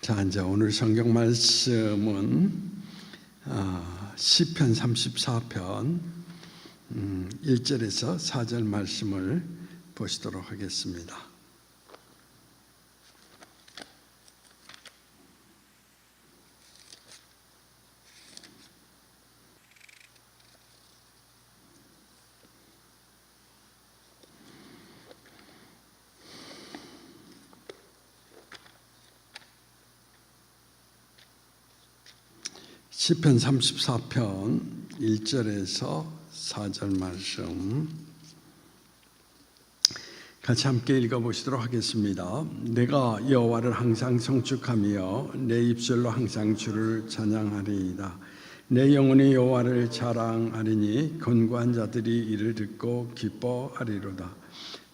자, 이제 오늘 성경 말씀은 시편 34편 1절에서 4절 말씀을 보시도록 하겠습니다. 시편 34편 1절에서 4절 말씀 같이 함께 읽어보시도록 하겠습니다. 내가 여호와를 항상 성축하며 내 입술로 항상 주를 찬양하리이다. 내 영혼이 여호와를 자랑하리니 곤고한 자들이 이를 듣고 기뻐하리로다.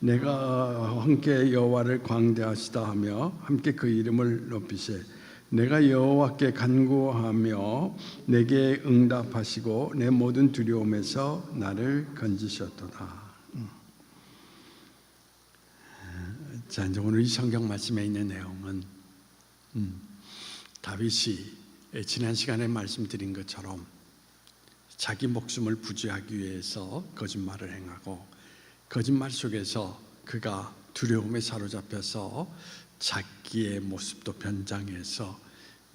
내가 함께 여호와를 광대하시다 하며 함께 그 이름을 높이세. 내가 여호와께 간구하며 내게 응답하시고 내 모든 두려움에서 나를 건지셨도다. 자, 이제 오늘 이 성경 말씀에 있는 내용은 다윗이 지난 시간에 말씀드린 것처럼 자기 목숨을 부지하기 위해서 거짓말을 행하고 거짓말 속에서 그가 두려움에 사로잡혀서 자기의 모습도 변장해서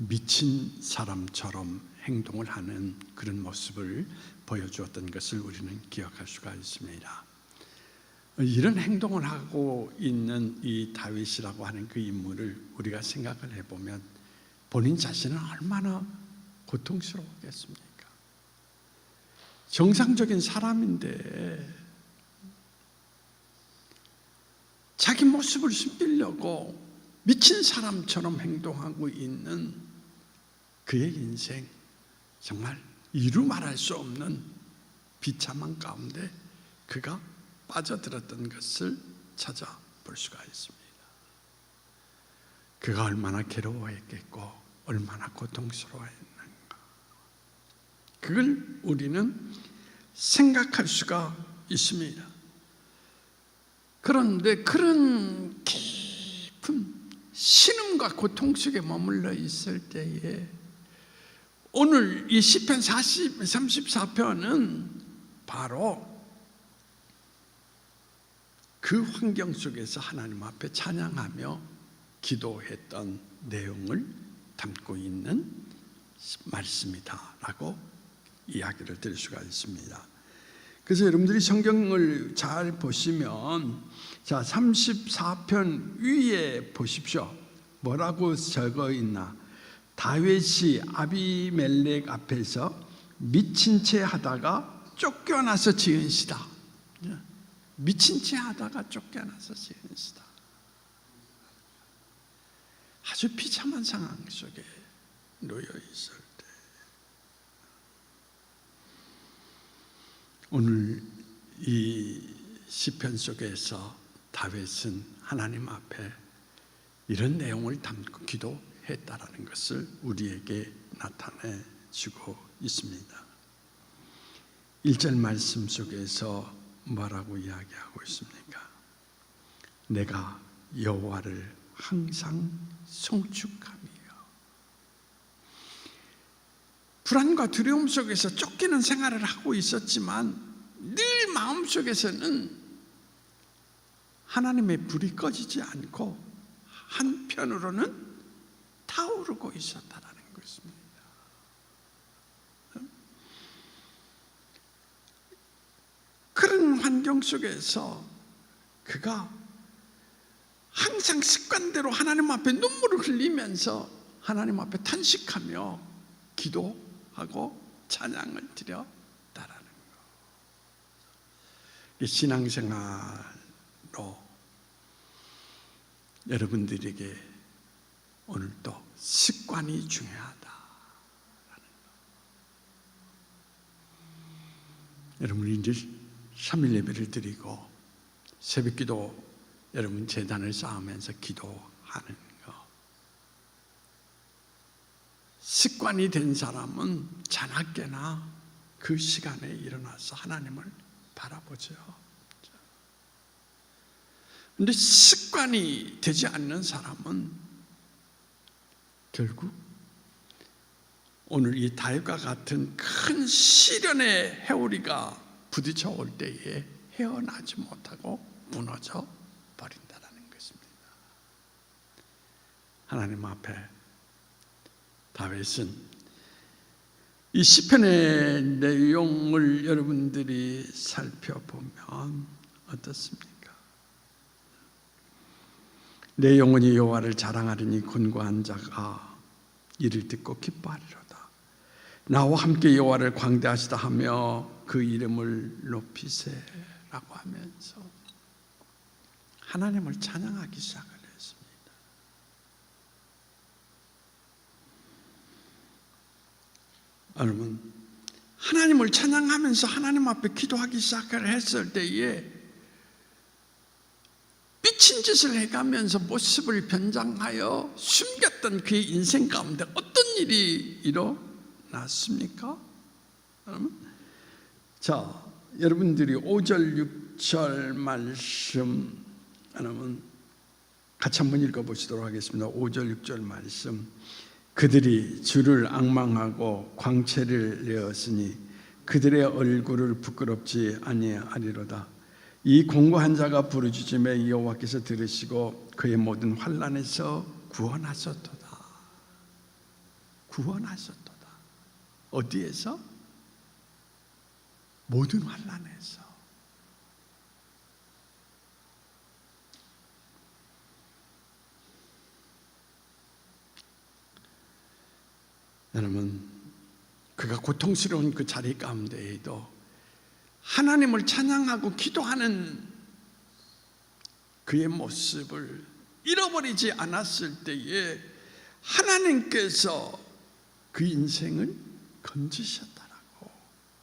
미친 사람처럼 행동을 하는 그런 모습을 보여주었던 것을 우리는 기억할 수가 있습니다. 이런 행동을 하고 있는 이 다윗이라고 하는 그 인물을 우리가 생각을 해보면 본인 자신은 얼마나 고통스러웠겠습니까? 정상적인 사람인데 자기 모습을 숨기려고 미친 사람처럼 행동하고 있는 그의 인생, 정말 이루 말할 수 없는 비참한 가운데 그가 빠져들었던 것을 찾아볼 수가 있습니다. 그가 얼마나 괴로워했겠고 얼마나 고통스러워했는가, 그걸 우리는 생각할 수가 있습니다. 그런데 그런 깊은 신음과 고통 속에 머물러 있을 때에 오늘 이 시편 34편은 바로 그 환경 속에서 하나님 앞에 찬양하며 기도했던 내용을 담고 있는 말씀이다라고 이야기를 드릴 수가 있습니다. 그래서 여러분들이 성경을 잘 보시면 자, 34편 위에 보십시오. 뭐라고 적어 있나? 다윗이 아비멜렉 앞에서 미친 채 하다가 쫓겨나서 지은 시다. 미친 채 하다가 쫓겨나서 지은 시다. 아주 비참한 상황 속에 놓여 있을 때 오늘 이 시편 속에서 다윗은 하나님 앞에 이런 내용을 담고 기도했다라는 것을 우리에게 나타내 주고 있습니다. 1절 말씀 속에서 뭐라고 이야기하고 있습니까? 내가 여호와를 항상 송축하며, 불안과 두려움 속에서 쫓기는 생활을 하고 있었지만 늘 마음속에서는 하나님의 불이 꺼지지 않고 한편으로는 타오르고 있었다는 것입니다. 그런 환경 속에서 그가 항상 습관대로 하나님 앞에 눈물을 흘리면서 하나님 앞에 탄식하며 기도하고 찬양을 드렸다라는 것. 이 신앙생활로 여러분들에게 오늘도 습관이 중요하다라는 것. 여러분이 이제 3일 예배를 드리고 새벽기도 여러분 제단을 쌓으면서 기도하는 것, 습관이 된 사람은 자나깨나 그 시간에 일어나서 하나님을 바라보죠. 그런데 습관이 되지 않는 사람은 결국 오늘 이 다윗과 같은 큰 시련의 해오리가 부딪혀 올 때에 헤어나지 못하고 무너져 버린다는 것입니다. 하나님 앞에 다윗은 이 시편의 내용을 여러분들이 살펴보면 어떻습니까? 내 영혼이 여호와를 자랑하리니 곤고한 자가 이를 듣고 기뻐하리로다. 나와 함께 여호와를 광대하시다 하며 그 이름을 높이세라고 하면서 하나님을 찬양하기 시작을 했습니다. 여러분, 하나님을 찬양하면서 하나님 앞에 기도하기 시작을 했을 때에 미친 짓을 해가면서 모습을 변장하여 숨겼던 그의 인생 가운데 어떤 일이 일어났습니까? 자, 여러분들이 5절 6절 말씀 여러분 같이 한번 읽어보시도록 하겠습니다. 5절 6절 말씀. 그들이 주를 앙망하고 광채를 내었으니 그들의 얼굴을 부끄럽지 아니하리로다. 이 공고한 자가 부르짖음에 여호와께서 들으시고 그의 모든 환난에서 구원하셨도다. 구원하셨도다. 어디에서? 모든 환난에서. 여러분, 그가 고통스러운 그 자리 가운데에도 하나님을 찬양하고 기도하는 그의 모습을 잃어버리지 않았을 때에 하나님께서 그 인생을 건지셨다라고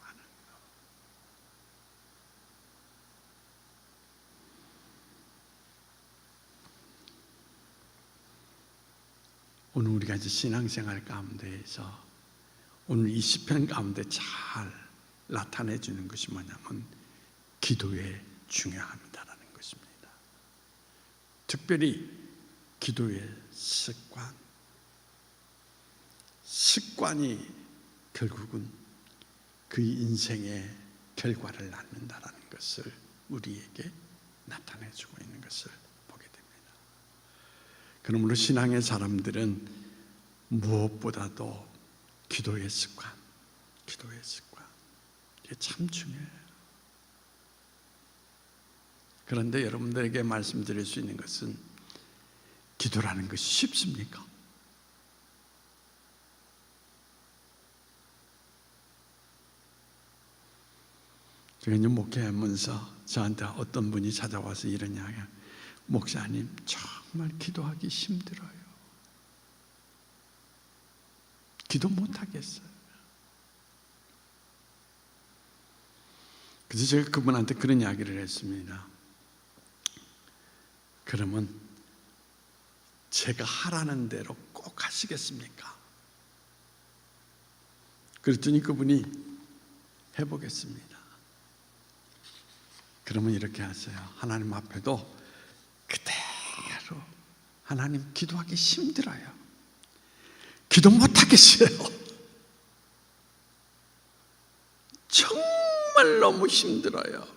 하는 것. 오늘 우리가 이제 신앙생활 가운데에서 오늘 이 시편 가운데 잘 나타내 주는 것이 뭐냐면 기도의 중요함이다라는 것입니다. 특별히 기도의 습관이 결국은 그 인생의 결과를 낳는다라는 것을 우리에게 나타내 주고 있는 것을 보게 됩니다. 그러므로 신앙의 사람들은 무엇보다도 기도의 습관 이게 참 중요해요. 그런데 여러분들에게 말씀드릴 수 있는 것은 기도라는 것이 쉽습니까? 제가 이제 목회하면서 저한테 어떤 분이 찾아와서 이런 이야기해요. 목사님, 정말 기도하기 힘들어요. 기도 못하겠어요. 그래서 제가 그분한테 그런 이야기를 했습니다. 그러면 제가 하라는 대로 꼭 하시겠습니까? 그랬더니 그분이 해보겠습니다. 그러면 이렇게 하세요. 하나님 앞에도 그대로 하나님 기도하기 힘들어요. 기도 못하겠어요. 정말 너무 힘들어요.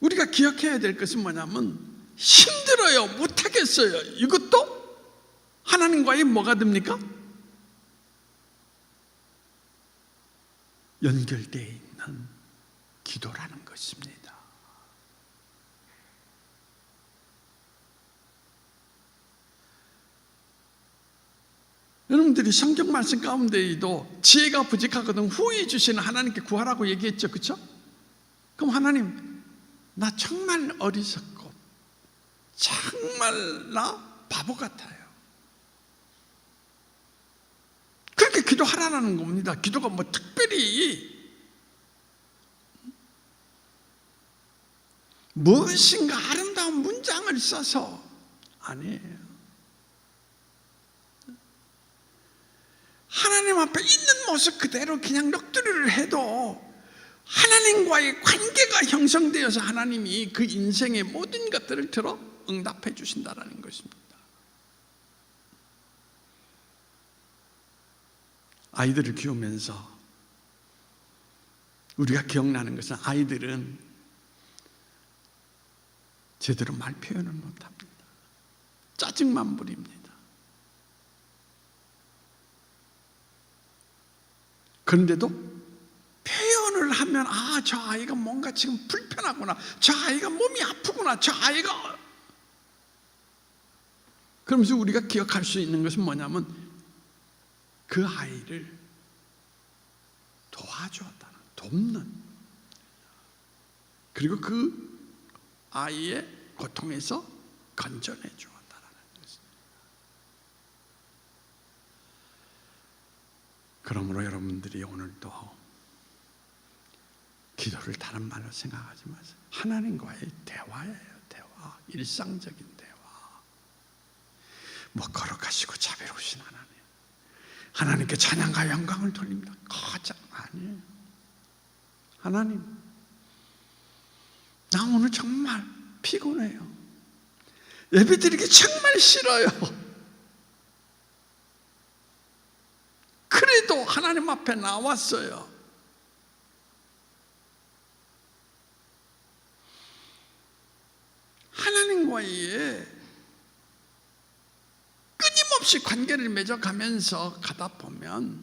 우리가 기억해야 될 것은 뭐냐면 힘들어요, 못하겠어요. 이것도 하나님과의 뭐가 됩니까? 연결되어 있는 기도라는 것입니다. 여러분들이 성경 말씀 가운데에도 지혜가 부족하거든 후히 주시는 하나님께 구하라고 얘기했죠, 그렇죠? 그럼 하나님, 나 정말 어리석고 정말 나 바보 같아요. 그렇게 기도하라는 겁니다. 기도가 뭐 특별히 무엇인가 아름다운 문장을 써서 아니에요. 하나님 앞에 있는 모습 그대로 그냥 넋두리를 해도 하나님과의 관계가 형성되어서 하나님이 그 인생의 모든 것들을 들어 응답해 주신다는 것입니다. 아이들을 키우면서 우리가 기억나는 것은 아이들은 제대로 말 표현을 못합니다. 짜증만 부립니다. 그런데도 표현을 하면 저 아이가 뭔가 지금 불편하구나, 저 아이가 몸이 아프구나, 저 아이가, 그러면서 우리가 기억할 수 있는 것은 뭐냐면 그 아이를 도와주었다는, 돕는, 그리고 그 아이의 고통에서 건져내 주었다는 것입니다. 그러므로 여러분들이 오늘도 기도를 다른 말로 생각하지 마세요. 하나님과의 대화예요. 대화, 일상적인 대화. 뭐 거룩하시고 자비로우신 하나님, 하나님께 찬양과 영광을 돌립니다. 거짓 아니에요. 하나님, 나 오늘 정말 피곤해요. 예배드리기 정말 싫어요. 그래도 하나님 앞에 나왔어요. 하나님과의 끊임없이 관계를 맺어가면서 가다 보면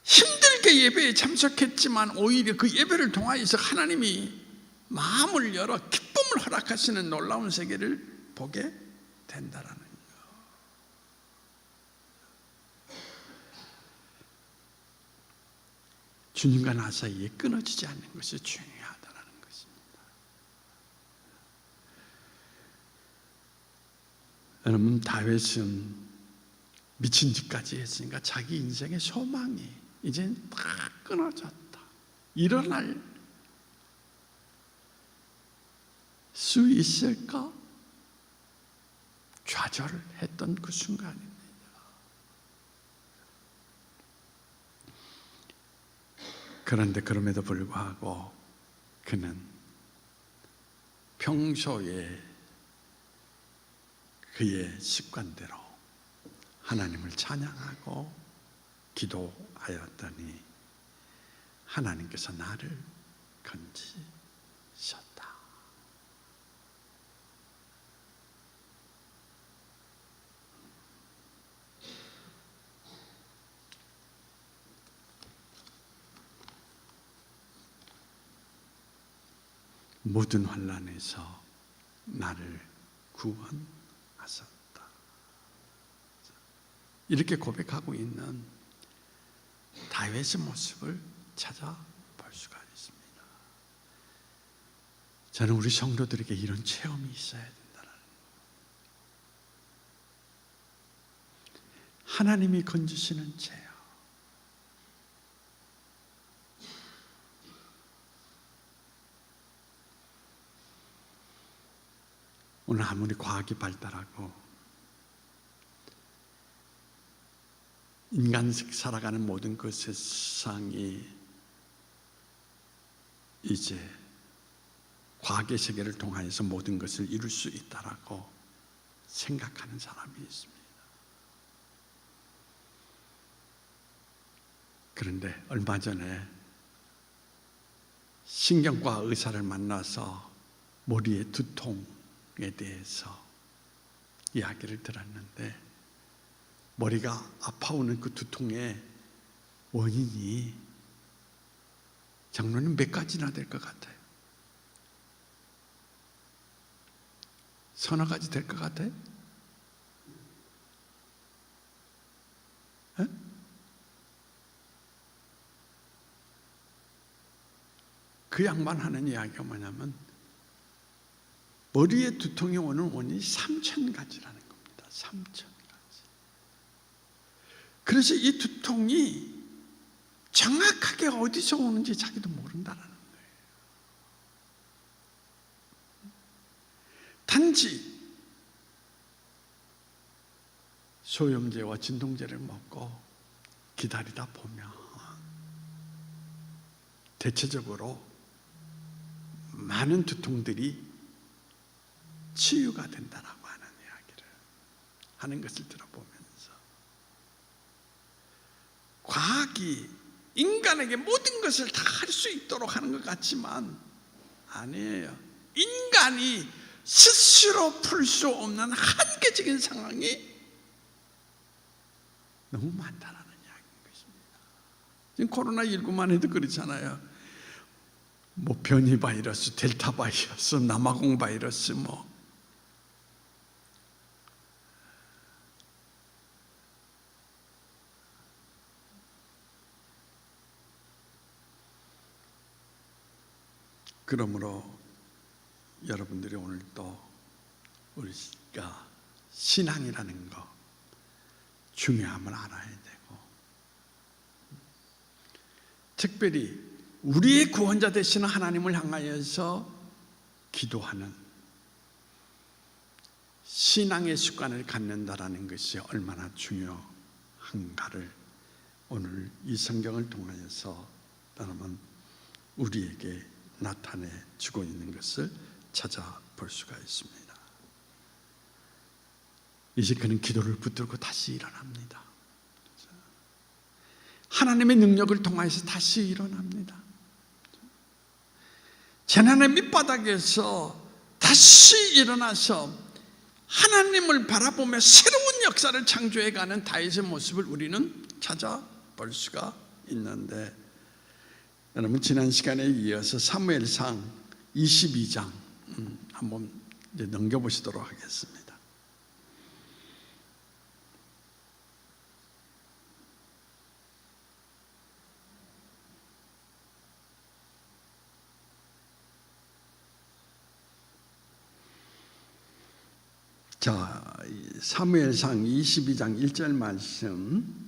힘들게 예배에 참석했지만 오히려 그 예배를 통하여서 하나님이 마음을 열어 기쁨을 허락하시는 놀라운 세계를 보게 된다라는 거. 주님과 나 사이에 끊어지지 않는 것이 중요하다는 것입니다. 여러분, 다윗은 미친 짓까지 했으니까 자기 인생의 소망이 이제 다 끊어졌다, 일어날 수 있을까 좌절했던 그 순간입니다. 그런데 그럼에도 불구하고 그는 평소에 그의 습관대로 하나님을 찬양하고 기도하였더니 하나님께서 나를 건지셨다. 모든 환난에서 나를 구원하셨다. 이렇게 고백하고 있는 다윗의 모습을 찾아볼 수가 있습니다. 저는 우리 성도들에게 이런 체험이 있어야 된다는 거예요. 하나님이 건지시는 체험. 오늘 아무리 과학이 발달하고 인간식 살아가는 모든 그 세상이 이제 과학의 세계를 통하여서 모든 것을 이룰 수 있다라고 생각하는 사람이 있습니다. 그런데 얼마 전에 신경과 의사를 만나서 머리의 두통에 대해서 이야기를 들었는데, 머리가 아파오는 그 두통의 원인이 장로님 몇 가지나 될 것 같아요? 서너 가지 될 것 같아요? 에? 그 양반 하는 이야기가 뭐냐면 머리에 두통이 오는 원인이 3,000가지라는 겁니다. 3,000가지. 그래서 이 두통이 정확하게 어디서 오는지 자기도 모른다는 거예요. 단지 소염제와 진통제를 먹고 기다리다 보면 대체적으로 많은 두통들이 치유가 된다라고 하는 이야기를 하는 것을 들어보면서, 과학이 인간에게 모든 것을 다 할 수 있도록 하는 것 같지만 아니에요. 인간이 스스로 풀 수 없는 한계적인 상황이 너무 많다라는 이야기인 것입니다. 지금 코로나19만 해도 그렇잖아요. 뭐 변이 바이러스, 델타 바이러스, 남아공 바이러스, 그러므로 여러분들이 오늘 또 우리가 신앙이라는 거 중요함을 알아야 되고, 특별히 우리의 구원자 되시는 하나님을 향하여서 기도하는 신앙의 습관을 갖는다라는 것이 얼마나 중요한가를 오늘 이 성경을 통하여서 여러분 우리에게 나타내 주고 있는 것을 찾아볼 수가 있습니다. 이제 그는 기도를 붙들고 다시 일어납니다. 하나님의 능력을 통하여서 다시 일어납니다. 재난의 밑바닥에서 다시 일어나서 하나님을 바라보며 새로운 역사를 창조해가는 다윗의 모습을 우리는 찾아볼 수가 있는데, 여러분 지난 시간에 이어서 사무엘상 22장 한번 이제 넘겨보시도록 하겠습니다. 자, 사무엘상 22장 1절 말씀,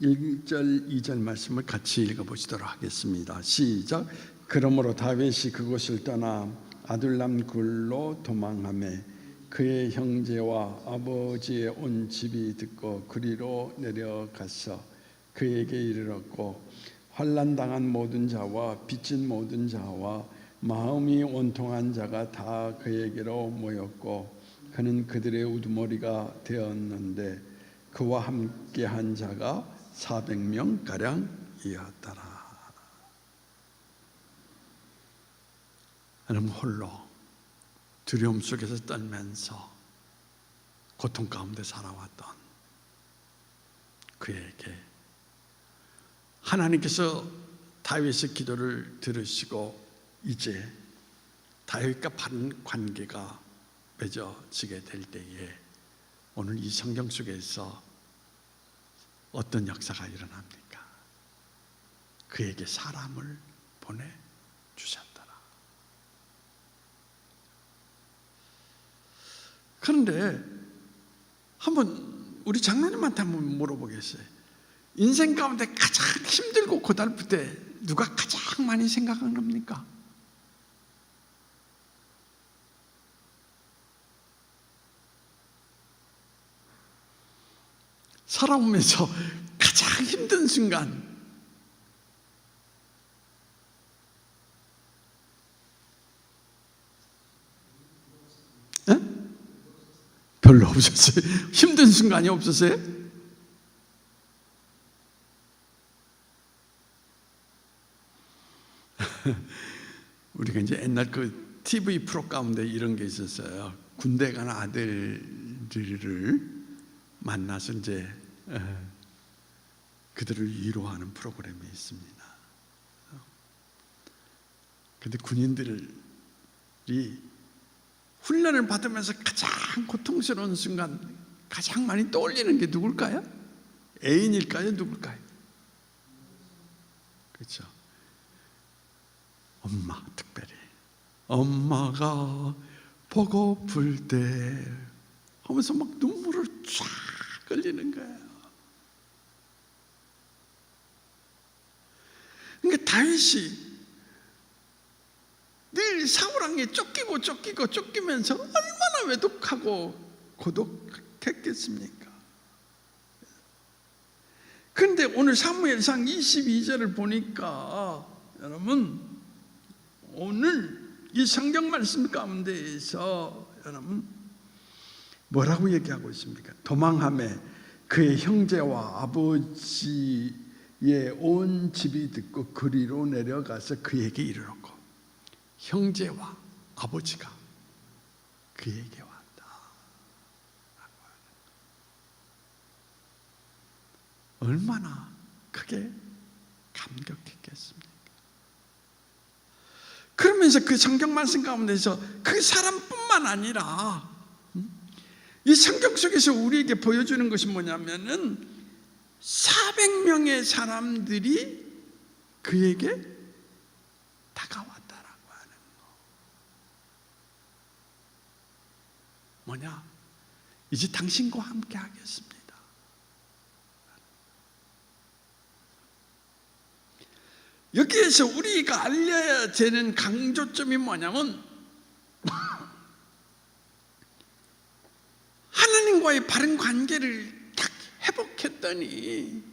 1절 2절 말씀을 같이 읽어보시도록 하겠습니다. 시작. 그러므로 다윗이 그곳을 떠나 아둘람 굴로 도망하매 그의 형제와 아버지의 온 집이 듣고 그리로 내려가서 그에게 이르렀고, 환난당한 모든 자와 빚진 모든 자와 마음이 온통한 자가 다 그에게로 모였고, 그는 그들의 우두머리가 되었는데 그와 함께한 자가 400명가량이었더라. 여러분 홀로 두려움 속에서 떨면서 고통 가운데 살아왔던 그에게 하나님께서 다윗의 기도를 들으시고 이제 다윗과 바른 관계가 맺어지게 될 때에 오늘 이 성경 속에서 어떤 역사가 일어납니까? 그에게 사람을 보내주셨더라. 그런데 한번 우리 장로님한테 한번 물어보겠어요. 인생 가운데 가장 힘들고 고달플 때 누가 가장 많이 생각하는 겁니까? 살아오면서 가장 힘든 순간, 에? 별로 없었어요. 힘든 순간이 없었어요? 우리가 이제 옛날 그 TV 프로 가운데 이런 게 있었어요. 군대 간 아들들을 만나서 이제 그들을 위로하는 프로그램이 있습니다. 그런데 군인들이 훈련을 받으면서 가장 고통스러운 순간 가장 많이 떠올리는 게 누굴까요? 애인일까요? 누굴까요? 그렇죠. 엄마, 특별히 엄마가 보고플 때 하면서 막 눈물을 쫙 흘리는 거예요. 그러니까 다윗이 늘 사울왕에 쫓기면서 얼마나 외독하고 고독했겠습니까? 그런데 오늘 사무엘상 22절을 보니까 여러분, 오늘 이 성경 말씀 가운데에서 여러분 뭐라고 얘기하고 있습니까? 도망하매 그의 형제와 아버지의 온 집이 듣고 그리로 내려가서 그에게 이르렀고, 형제와 아버지가 그에게 왔다. 얼마나 크게 감격했겠습니까? 그러면서 그 성경 말씀 가운데서 그 사람뿐만 아니라 이 성경 속에서 우리에게 보여주는 것이 뭐냐면은 400명의 사람들이 그에게 다가왔다라고 하는 거. 뭐냐? 이제 당신과 함께 하겠습니다. 여기에서 우리가 알려야 되는 강조점이 뭐냐면 하나님과의 바른 관계를 딱 회복했더니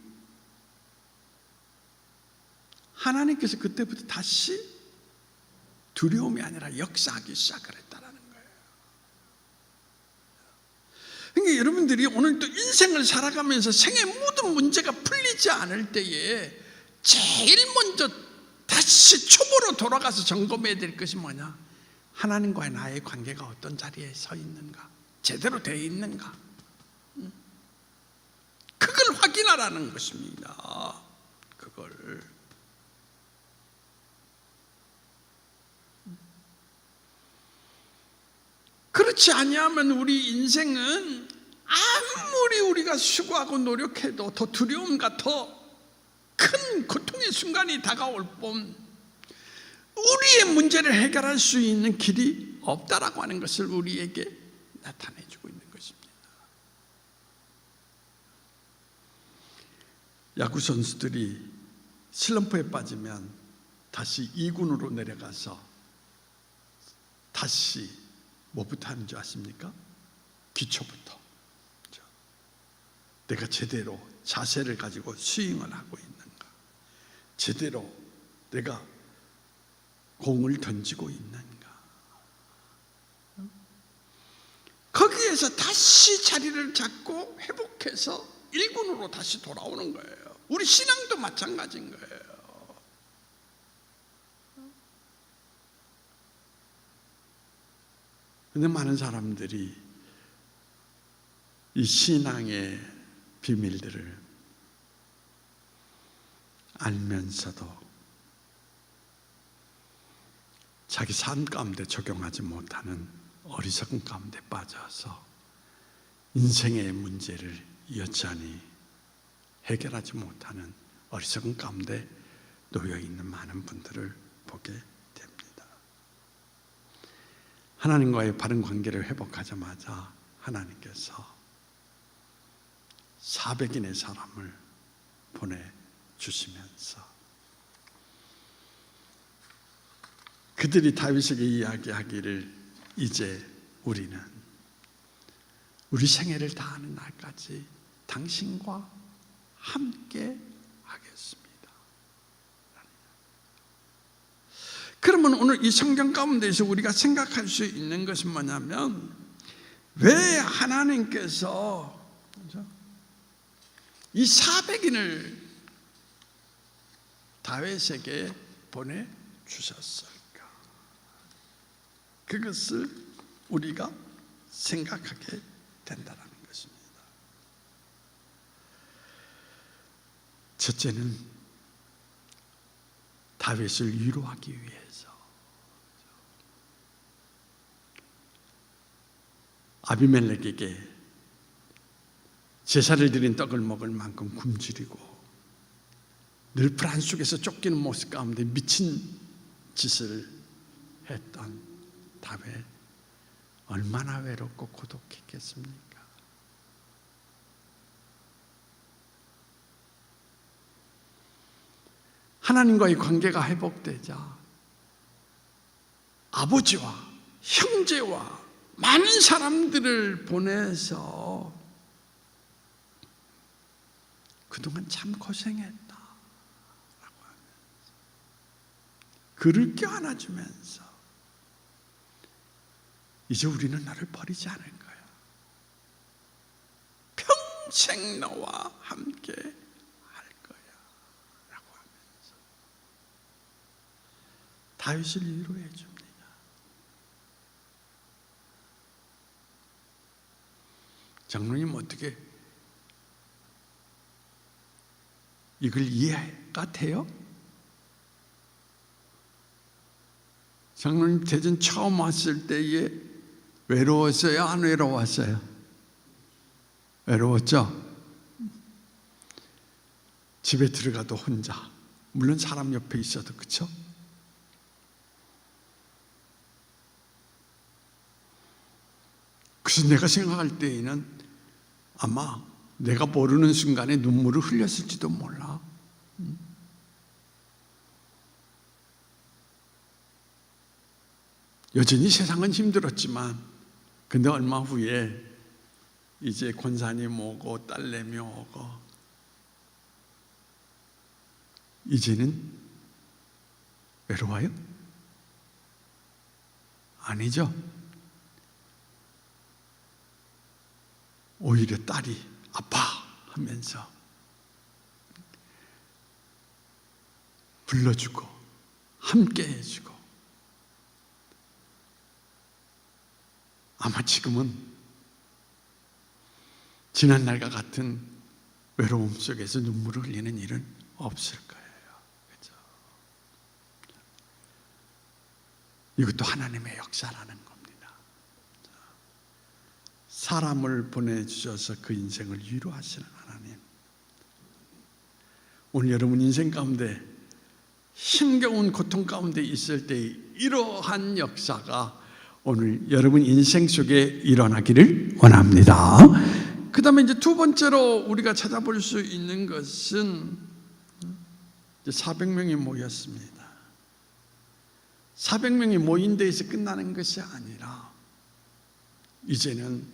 하나님께서 그때부터 다시 두려움이 아니라 역사하기 시작을 했다는 거예요. 그러니까 여러분들이 오늘 또 인생을 살아가면서 생의 모든 문제가 풀리지 않을 때에 제일 먼저 다시 초보로 돌아가서 점검해야 될 것이 뭐냐? 하나님과의 나의 관계가 어떤 자리에 서 있는가? 제대로 되어 있는가? 그걸 확인하라는 것입니다. 그걸. 그렇지 아니하면 우리 인생은 아무리 우리가 수고하고 노력해도 더 두려움과 더 큰 고통의 순간이 다가올 뿐 우리의 문제를 해결할 수 있는 길이 없다라고 하는 것을 우리에게 나타내주고 있는 것입니다. 야구 선수들이 슬럼프에 빠지면 다시 2군으로 내려가서 다시 뭐부터 하는 줄 아십니까? 기초부터. 내가 제대로 자세를 가지고 스윙을 하고 있는가? 제대로 내가 공을 던지고 있는가? 거기에서 다시 자리를 잡고 회복해서 1군으로 다시 돌아오는 거예요. 우리 신앙도 마찬가지인 거예요. 그런데 많은 사람들이 이 신앙의 비밀들을 알면서도 자기 삶 가운데 적용하지 못하는 어리석은 가운데 빠져서 인생의 문제를 여전히 해결하지 못하는 어리석은 가운데 놓여 있는 많은 분들을 보게 됩니다. 하나님과의 바른 관계를 회복하자마자 하나님께서 400인의 사람을 보내주시면서 그들이 다윗에게 이야기하기를 이제 우리는 우리 생애를 다하는 날까지 당신과 함께 하겠습니다. 그러면 오늘 이 성경 가운데서 우리가 생각할 수 있는 것은 뭐냐면 왜 하나님께서 이 400인을 다윗에게 보내주셨을까? 그것을 우리가 생각하게 된다는 것입니다. 첫째는 다윗을 위로하기 위해서 아비멜렉에게 제사를 드린 떡을 먹을 만큼 굶주리고 늘 불안 속에서 쫓기는 모습 가운데 미친 짓을 했던 다윗, 얼마나 외롭고 고독했겠습니까? 하나님과의 관계가 회복되자 아버지와 형제와 많은 사람들을 보내서 그동안 참 고생했다 라고 하면서 그를 껴안아주면서 이제 우리는 너를 버리지 않을 거야. 평생 너와 함께 할 거야 라고 하면서 다윗을 위로해 줍니다. 장로님 어떻게 이걸 이해가 돼요? 장로님 대전 처음 왔을 때에 외로웠어요? 안 외로웠어요? 외로웠죠? 집에 들어가도 혼자, 물론 사람 옆에 있어도, 그렇죠? 그래서 내가 생각할 때에는 아마 내가 모르는 순간에 눈물을 흘렸을지도 몰라. 여전히 세상은 힘들었지만, 근데 얼마 후에 이제 권사님 오고 딸내미 오고 이제는 외로워요? 아니죠. 오히려 딸이 아빠 하면서 불러주고 함께 해주고, 아마 지금은 지난날과 같은 외로움 속에서 눈물을 흘리는 일은 없을 거예요. 그렇죠? 이것도 하나님의 역사라는 겁니다. 사람을 보내주셔서 그 인생을 위로하시는 하나님. 오늘 여러분 인생 가운데 힘겨운 고통 가운데 있을 때 이러한 역사가 오늘 여러분 인생 속에 일어나기를 원합니다. 그 다음에 이제 두 번째로 우리가 찾아볼 수 있는 것은 400명이 모였습니다. 400명이 모인 데에서 끝나는 것이 아니라 이제는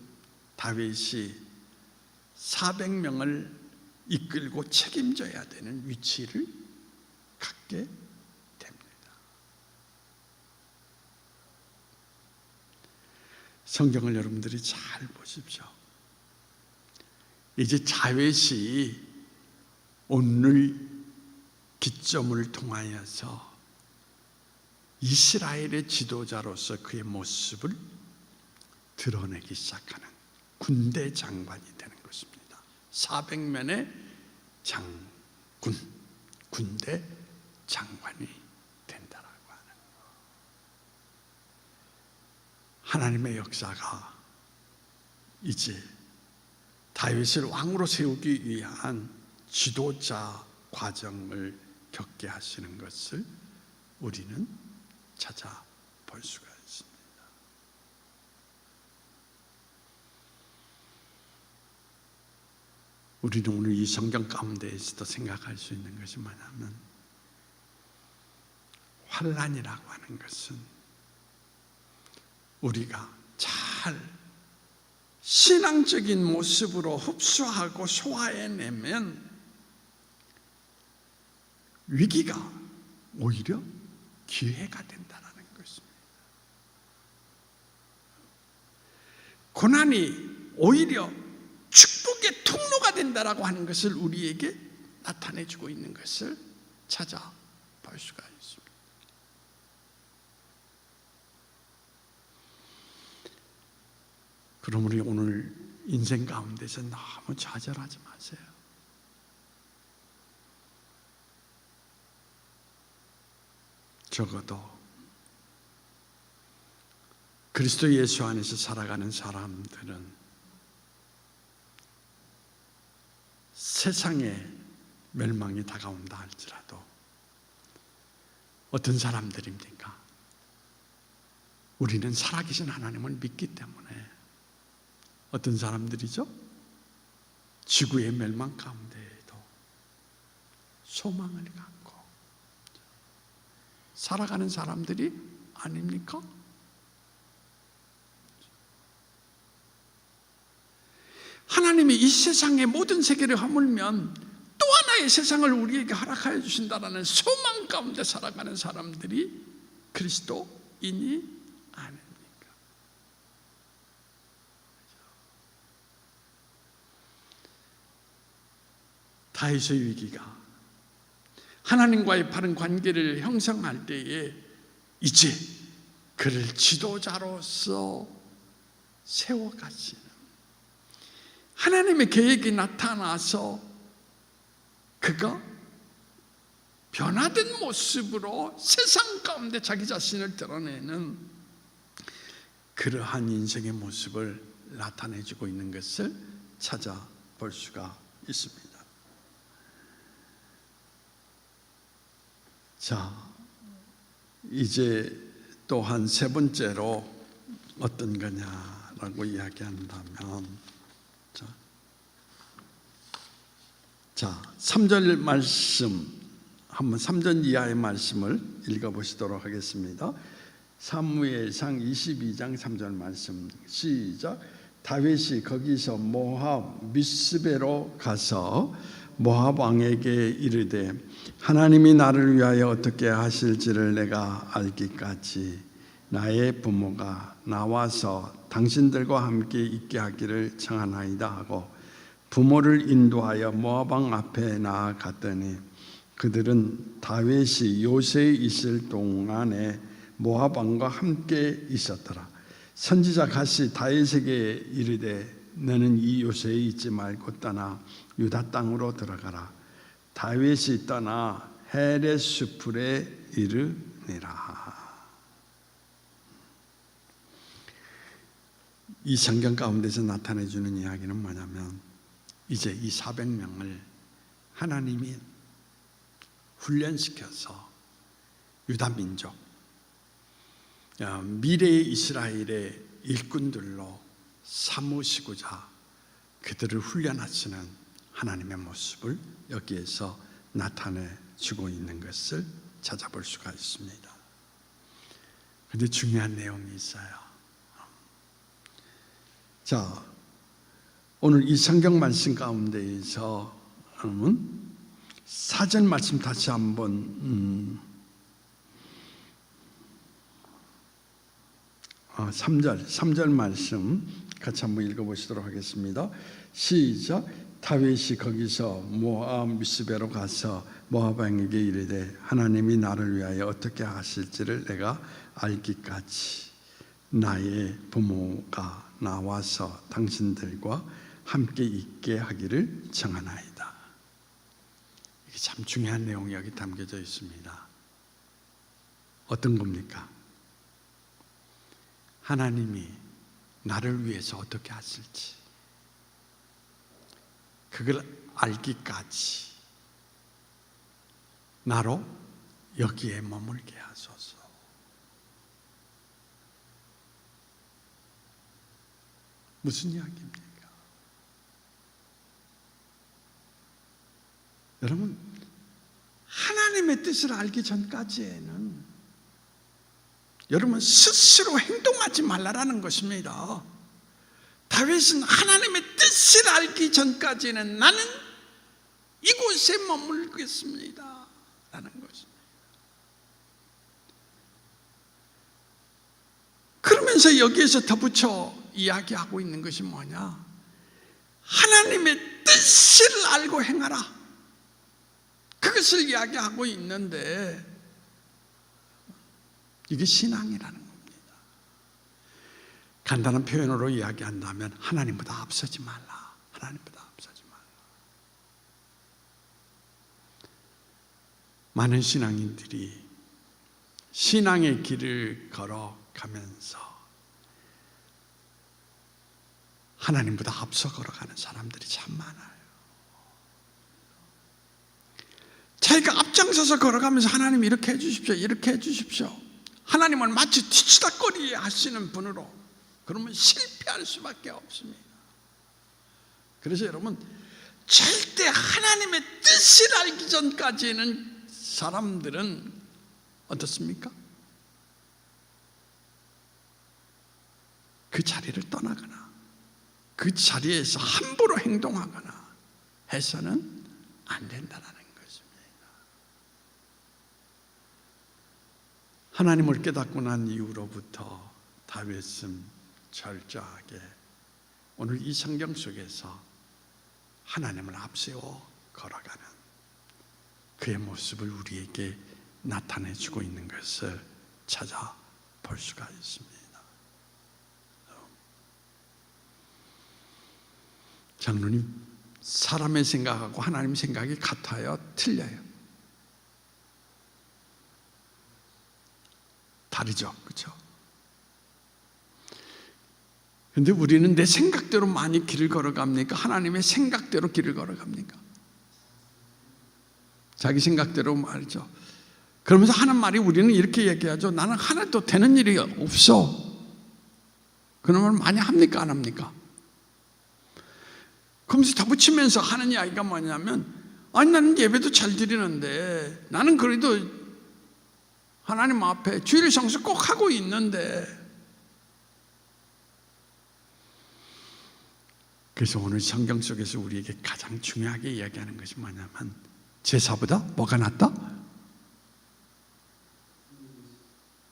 다윗이 400명을 이끌고 책임져야 되는 위치를 갖게 됩니다. 성경을 여러분들이 잘 보십시오. 이제 다윗이 오늘 기점을 통하여서 이스라엘의 지도자로서 그의 모습을 드러내기 시작하는 군대 장관이 되는 것입니다. 400명의 장군, 군대 장관이 된다라고 하는 것. 하나님의 역사가 이제 다윗을 왕으로 세우기 위한 지도자 과정을 겪게 하시는 것을 우리는 찾아볼 수가 있습니다. 우리는 오늘 이 성경 가운데에서도 생각할 수 있는 것이 뭐냐면, 환난이라고 하는 것은 우리가 잘 신앙적인 모습으로 흡수하고 소화해내면 위기가 오히려 기회가 된다는 것입니다. 고난이 오히려 축복의 통로가 된다라고 하는 것을 우리에게 나타내주고 있는 것을 찾아볼 수가 있습니다. 그러므로 오늘 인생 가운데서 너무 좌절하지 마세요. 적어도 그리스도 예수 안에서 살아가는 사람들은 세상에 멸망이 다가온다 할지라도 어떤 사람들입니까? 우리는 살아계신 하나님을 믿기 때문에 어떤 사람들이죠? 지구의 멸망 가운데에도 소망을 갖고 살아가는 사람들이 아닙니까? 하나님이 이 세상의 모든 세계를 허물면 하나의 세상을 우리에게 허락하여 주신다라는 소망 가운데 살아가는 사람들이 그리스도인이 아닙니까? 다윗의 위기가 하나님과의 바른 관계를 형성할 때에 이제 그를 지도자로서 세워가시는 하나님의 계획이 나타나서 그가 변화된 모습으로 세상 가운데 자기 자신을 드러내는 그러한 인생의 모습을 나타내주고 있는 것을 찾아볼 수가 있습니다. 자, 이제 또한 세 번째로 어떤 거냐라고 이야기한다면, 자 3절 말씀, 한번 3절 이하의 말씀을 읽어보시도록 하겠습니다. 사무엘상 22장 3절 말씀 시작. 다윗이 거기서 모압 미스베로 가서 모압 왕에게 이르되 하나님이 나를 위하여 어떻게 하실지를 내가 알기까지 나의 부모가 나와서 당신들과 함께 있게 하기를 청하나이다 하고 부모를 인도하여 모압 왕 앞에 나아갔더니 그들은 다윗이 요새에 있을 동안에 모압 왕과 함께 있었더라. 선지자 갓이 다윗에게 이르되 너는 이 요새에 있지 말고 떠나 유다 땅으로 들어가라. 다윗이 떠나 헤레스풀에 이르니라. 이 성경 가운데서 나타내 주는 이야기는 뭐냐면 이제 이 400명을 하나님이 훈련시켜서 유다 민족, 미래의 이스라엘의 일꾼들로 삼으시고자 그들을 훈련하시는 하나님의 모습을 여기에서 나타내 주고 있는 것을 찾아볼 수가 있습니다. 그런데 중요한 내용이 있어요. 자, 오늘 이 성경 말씀 가운데에서 사전 말씀 다시 한번 3절 말씀 같이 한번 읽어보시도록 하겠습니다. 시작. 다윗이 거기서 모압 미스베로 가서 모압 왕에게 이르되 하나님이 나를 위하여 어떻게 하실지를 내가 알기까지 나의 부모가 나와서 당신들과 함께 있게 하기를 청하나이다. 이게 참 중요한 내용이 여기 담겨져 있습니다. 어떤 겁니까? 하나님이 나를 위해서 어떻게 하실지 그걸 알기까지 나로 여기에 머물게 하소서. 무슨 이야기입니까? 여러분, 하나님의 뜻을 알기 전까지에는 여러분 스스로 행동하지 말라라는 것입니다. 다윗은 하나님의 뜻을 알기 전까지는 나는 이곳에 머물겠습니다 라는 것입니다. 그러면서 여기에서 덧붙여 이야기하고 있는 것이 뭐냐? 하나님의 뜻을 알고 행하라. 그것을 이야기하고 있는데 이게 신앙이라는 겁니다. 간단한 표현으로 이야기한다면 하나님보다 앞서지 말라. 하나님보다 앞서지 말라. 많은 신앙인들이 신앙의 길을 걸어가면서 하나님보다 앞서 걸어가는 사람들이 참 많아요. 자기가 앞장서서 걸어가면서 하나님 이렇게 해주십시오, 이렇게 해주십시오. 하나님을 마치 뒤치다꺼리 하시는 분으로 그러면 실패할 수밖에 없습니다. 그래서 여러분 절대 하나님의 뜻을 알기 전까지는 사람들은 어떻습니까? 그 자리를 떠나거나 그 자리에서 함부로 행동하거나 해서는 안 된다라는 것입니다. 하나님을 깨닫고 난 이후로부터 다윗은 철저하게 오늘 이 성경 속에서 하나님을 앞세워 걸어가는 그의 모습을 우리에게 나타내주고 있는 것을 찾아볼 수가 있습니다. 장로님, 사람의 생각하고 하나님 생각이 같아요? 틀려요? 다르죠, 그렇죠? 그런데 우리는 내 생각대로 많이 길을 걸어갑니까? 하나님의 생각대로 길을 걸어갑니까? 자기 생각대로 말이죠. 그러면서 하는 말이 우리는 이렇게 얘기하죠. 나는 하나도 되는 일이 없어. 그런 말 많이 합니까? 안 합니까? 그러면서 덧붙이면서 하는 이야기가 뭐냐면, 아니 나는 예배도 잘 드리는데, 나는 그래도 하나님 앞에 주일 성수 꼭 하고 있는데. 그래서 오늘 성경 속에서 우리에게 가장 중요하게 이야기하는 것이 뭐냐면, 제사보다 뭐가 낫다?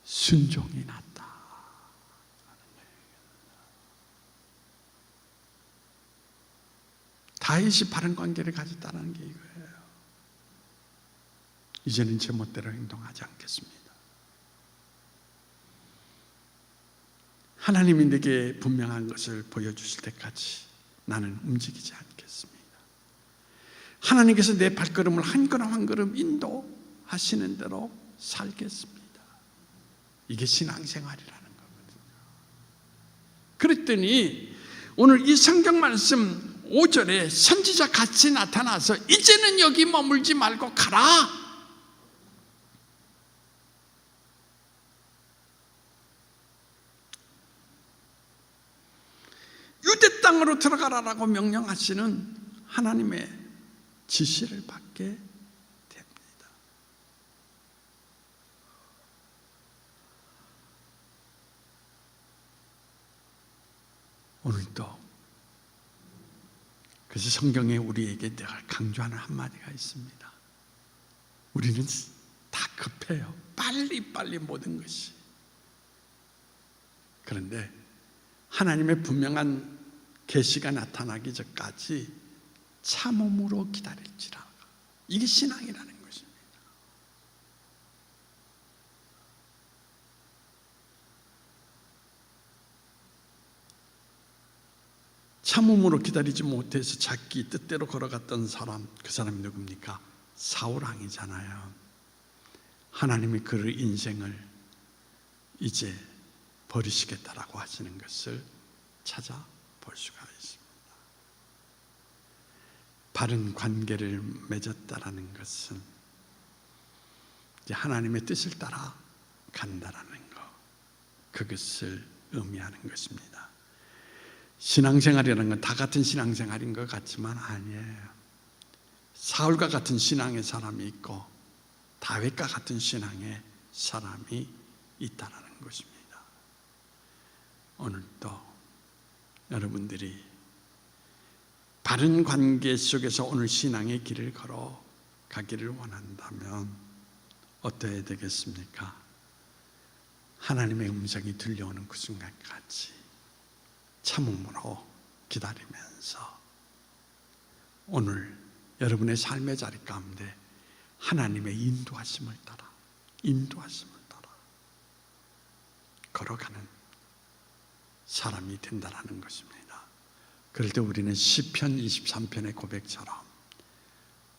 순종이 낫다. 다윗이 바른 관계를 가졌다는 게 이거예요. 이제는 제 멋대로 행동하지 않겠습니다. 하나님이 내게 분명한 것을 보여주실 때까지 나는 움직이지 않겠습니다. 하나님께서 내 발걸음을 한 걸음 한 걸음 인도하시는 대로 살겠습니다. 이게 신앙생활이라는 거거든요. 그랬더니 오늘 이 성경 말씀 5절에 선지자 같이 나타나서 이제는 여기 머물지 말고 가라. 유대 땅으로 들어가라라고 명령하시는 하나님의 지시를 받게 됩니다. 오늘도 그래서 성경에 우리에게 내가 강조하는 한마디가 있습니다. 우리는 다 급해요. 빨리빨리 모든 것이. 그런데 하나님의 분명한 계시가 나타나기 전까지 참음으로 기다릴지라. 이게 신앙이라는 것입니다. 참음으로 기다리지 못해서 자기 뜻대로 걸어갔던 사람, 그 사람이 누굽니까? 사울 왕이잖아요. 하나님이 그의 인생을 이제 버리시겠다라고 하시는 것을 찾아볼 수가 있습니다. 바른 관계를 맺었다라는 것은 이제 하나님의 뜻을 따라 간다라는 것, 그것을 의미하는 것입니다. 신앙생활이라는 건 다 같은 신앙생활인 것 같지만 아니에요. 사울과 같은 신앙의 사람이 있고 다윗과 같은 신앙의 사람이 있다라는 것입니다. 오늘도 여러분들이 바른 관계 속에서 오늘 신앙의 길을 걸어가기를 원한다면 어떠해야 되겠습니까? 하나님의 음성이 들려오는 그 순간까지 참음으로 기다리면서 오늘 여러분의 삶의 자리 가운데 하나님의 인도하심을 따라 걸어가는 사람이 된다는 것입니다. 그럴 때 우리는 시편 23편의 고백처럼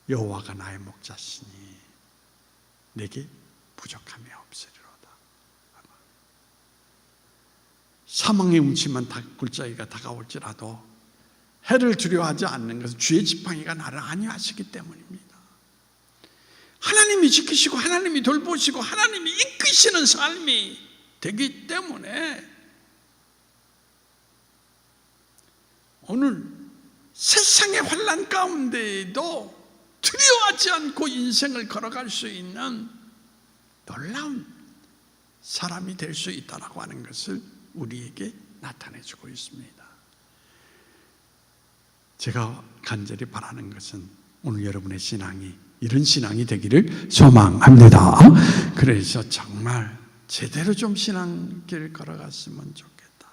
여호와가 나의 목자시니 내게 부족함이 없으리로다. 사망의 음침한 굴자기가 다가올지라도 해를 두려워하지 않는 것은 주의 지팡이가 나를 안위하시기 때문입니다. 하나님이 지키시고 하나님이 돌보시고 하나님이 이끄시는 삶이 되기 때문에 오늘 세상의 환난 가운데에도 두려워하지 않고 인생을 걸어갈 수 있는 놀라운 사람이 될 수 있다고 하는 것을 우리에게 나타내주고 있습니다. 제가 간절히 바라는 것은 오늘 여러분의 신앙이 이런 신앙이 되기를 소망합니다. 그래서 정말 제대로 좀 신앙길 걸어갔으면 좋겠다.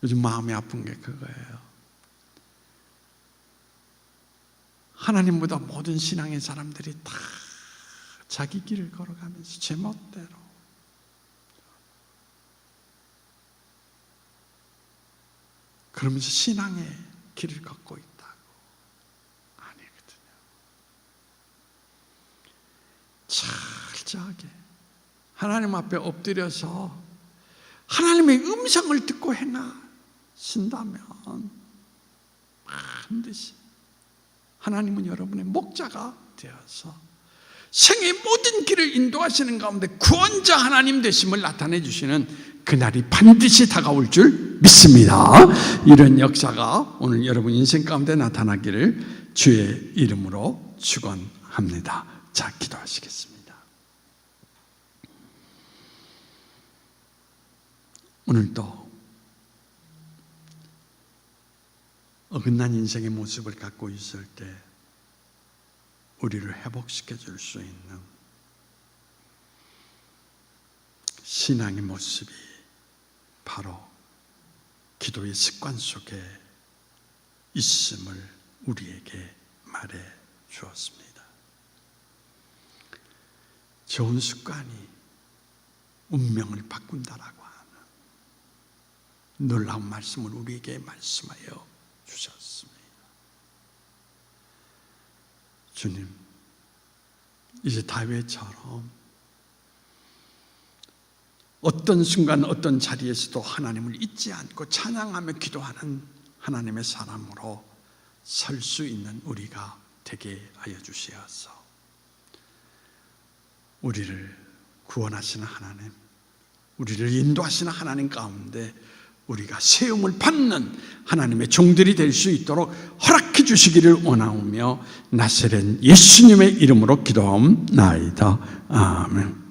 요즘 마음이 아픈 게 그거예요. 하나님보다 모든 신앙의 사람들이 다 자기 길을 걸어가면서 제멋대로 그러면서 신앙의 길을 걷고 있다고. 아니거든요. 철저하게 하나님 앞에 엎드려서 하나님의 음성을 듣고 행하신다면 반드시 하나님은 여러분의 목자가 되어서 생의 모든 길을 인도하시는 가운데 구원자 하나님 되심을 나타내 주시는 그날이 반드시 다가올 줄 믿습니다. 이런 역사가 오늘 여러분 인생 가운데 나타나기를 주의 이름으로 축원합니다. 자, 기도하시겠습니다. 오늘도 어긋난 인생의 모습을 갖고 있을 때 우리를 회복시켜 줄 수 있는 신앙의 모습이 바로 기도의 습관 속에 있음을 우리에게 말해 주었습니다. 좋은 습관이 운명을 바꾼다라고 하는 놀라운 말씀을 우리에게 말씀하여 주셨습니다. 주님, 이제 다윗처럼 어떤 순간 어떤 자리에서도 하나님을 잊지 않고 찬양하며 기도하는 하나님의 사람으로 설 수 있는 우리가 되게 하여 주시옵소서. 우리를 구원하시는 하나님, 우리를 인도하시는 하나님 가운데 우리가 세움을 받는 하나님의 종들이 될 수 있도록 허락해 주시기를 원하오며 나사렛 예수님의 이름으로 기도하옵나이다. 아멘.